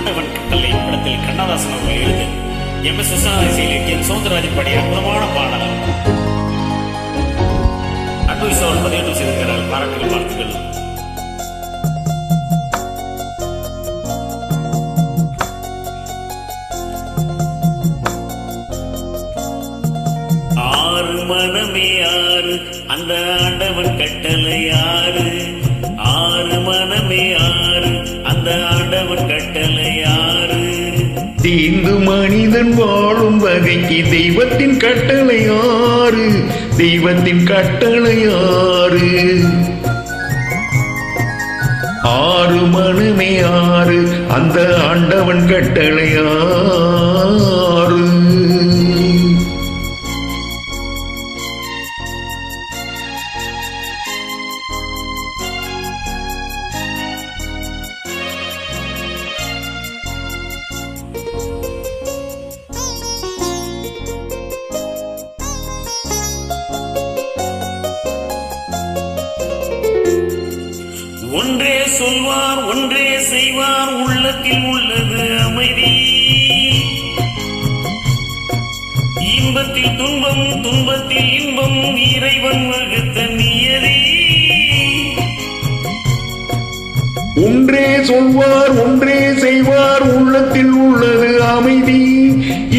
ஆண்டவன் கட்டளை படத்தில் கண்ணதாசன் அவர்கள் எழுது எம்.எஸ். விஸ்வநாதன் இசையில் எம். சௌந்தரராஜன் பாடிய அற்புதமான பாடல். அன்பு விசுவால் பதிவேற்றம் செய்திருக்கிறார். பாராட்டுகள், வாழ்த்துக்கள். ஆறு மனமே ஆறு அந்த ஆண்டவன் கட்டளை ஆறு. ஆறு மனமே ஆறு அந்த ஆண்டவன் கட்டளை ஆறு. தீந்து மனிதன் வாழும் வகைக்கு தெய்வத்தின் கட்டளை ஆறு. தெய்வத்தின் கட்டளை ஆறு. ஆறு மனமே ஆறு அந்த ஆண்டவன் கட்டளை ஆறு. ஒன்றே சொல்வார் ஒன்றே செய்வார் உள்ளத்தில் உள்ளது அமைதி. இன்பத்தில் துன்பம் துன்பத்தில் இன்பம் இறைவன் வகுத்த நியதி. ஒன்றே சொல்வார் ஒன்றே செய்வார் உள்ளத்தில் உள்ளது அமைதி.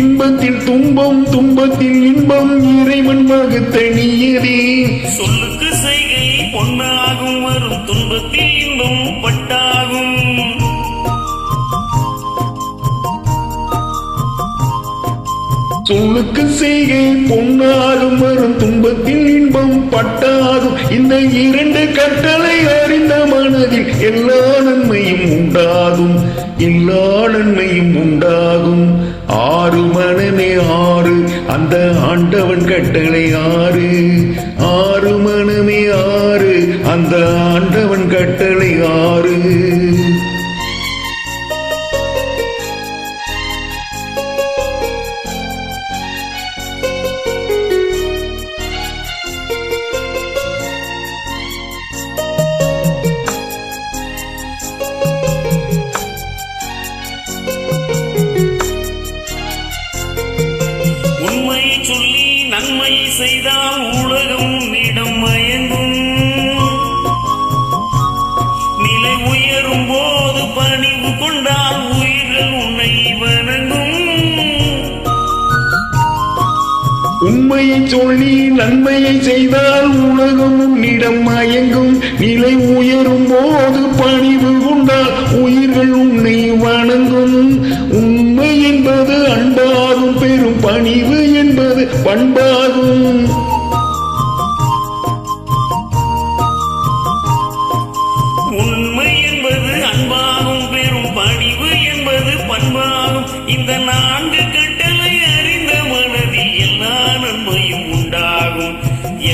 இன்பத்தில் துன்பம் துன்பத்தில் இன்பம் இறைவன் வகுத்த நியதி. சொல்லுக்கு செய்கை பொன்னாகும் வரும் துன்பத்தில் இன்பம் பட்டாகும். சொல்லுக்கு செய்கை பொன்னாகும் வரும் துன்பத்தில் இன்பம் பட்டாகும். இந்த இரண்டு கட்டளை அறிந்த மனதில் எல்லா நன்மையும் உண்டாகும். எல்லா நன்மையும் உண்டாகும். ஆறு மனமே ஆறு அந்த ஆண்டவன் கட்டளை ஆறு. ஆறு மனமே ஆறு அந்த ஆண்டவன் கட்டளை ஆறு. உண்மையை சொல்லி நன்மை செய்தால் உலகம் உன்னிடம் மயங்கும். நிலை உயரும் போது பணிவு கொண்டால் உயிர்கள் உன்னை வணங்கும். உண்மையை சொல்லி நன்மையை செய்தால் உலகம் உன்னிடம் மயங்கும். நிலை உயரும் போது பணிவு கொண்டால் உயிர்கள் உன்னை வணங்கும். உண்மை என்பது அன்பாகும். பெரும் பணிவு என்பது பண்பாகும். உண்மை என்பது அன்பாகும். பெரும் பணிவு என்பது பண்பாகும். இந்த நான்கு கட்டளை அறிந்த மனதில் எல்லா நன்மையும் உண்டாகும்.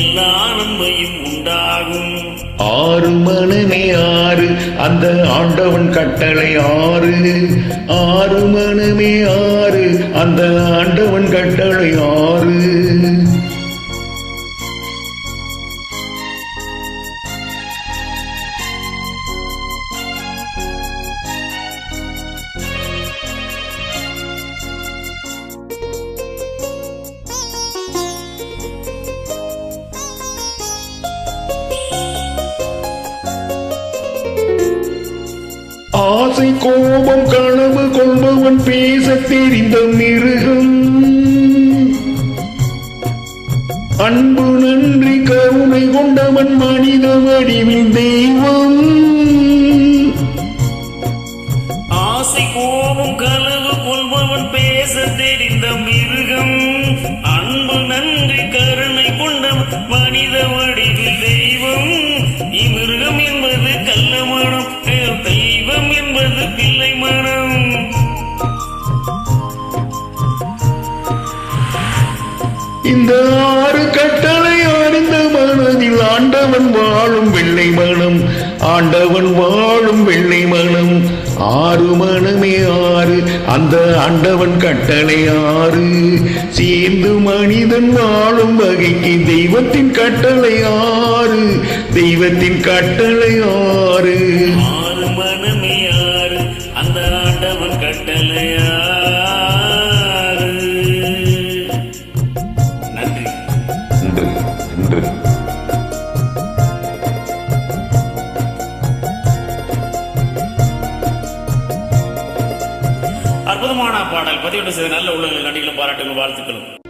எல்லா நன்மையும் உண்டாகும். ஆறு மனமே ஆறு அந்த ஆண்டவன் கட்டளை ஆறு. ஆறு மனமே ஆறு அந்த ஆண்டவன் கட்டளை ஆறு. ஆசை கோபம் கனவு கொள்பவன் பேச தெரிந்த மிருகம். அன்பு நன்றி கருணை கொண்டவன் மனித வடிவில் தெய்வம். ஆசை கோபம் கனவு கொள்பவன் பேச தெரிந்த மிருகம். அன்பு நன்றி கருணை கொண்டவன் மனித வடிவில் தெய்வம். இமிருகம் என்பது கள்ள மனம். தெய்வம் என்பது பிள்ளை மனம். இந்த ஆறு கட்டளை அறிந்த மனதில் ஆண்டவன் வாழும் வெள்ளை மனம். ஆண்டவன் வாழும் வெள்ளை மனம். ஆறு மனமே ஆறு அந்த ஆண்டவன் கட்டளை ஆறு. சேர்ந்து மனிதன் வாழும் வகைக்கு தெய்வத்தின் கட்டளை ஆறு. தெய்வத்தின் கட்டளை ஆறு. ஆறு மனமே ஆறு அந்த ஆண்டவன் அற்புதமான பாடல் பதிவிட்டு செய்த நல்ல உள்ளங்கள் நன்றிகளும் பாராட்டுகளும் வாழ்த்துக்களும்.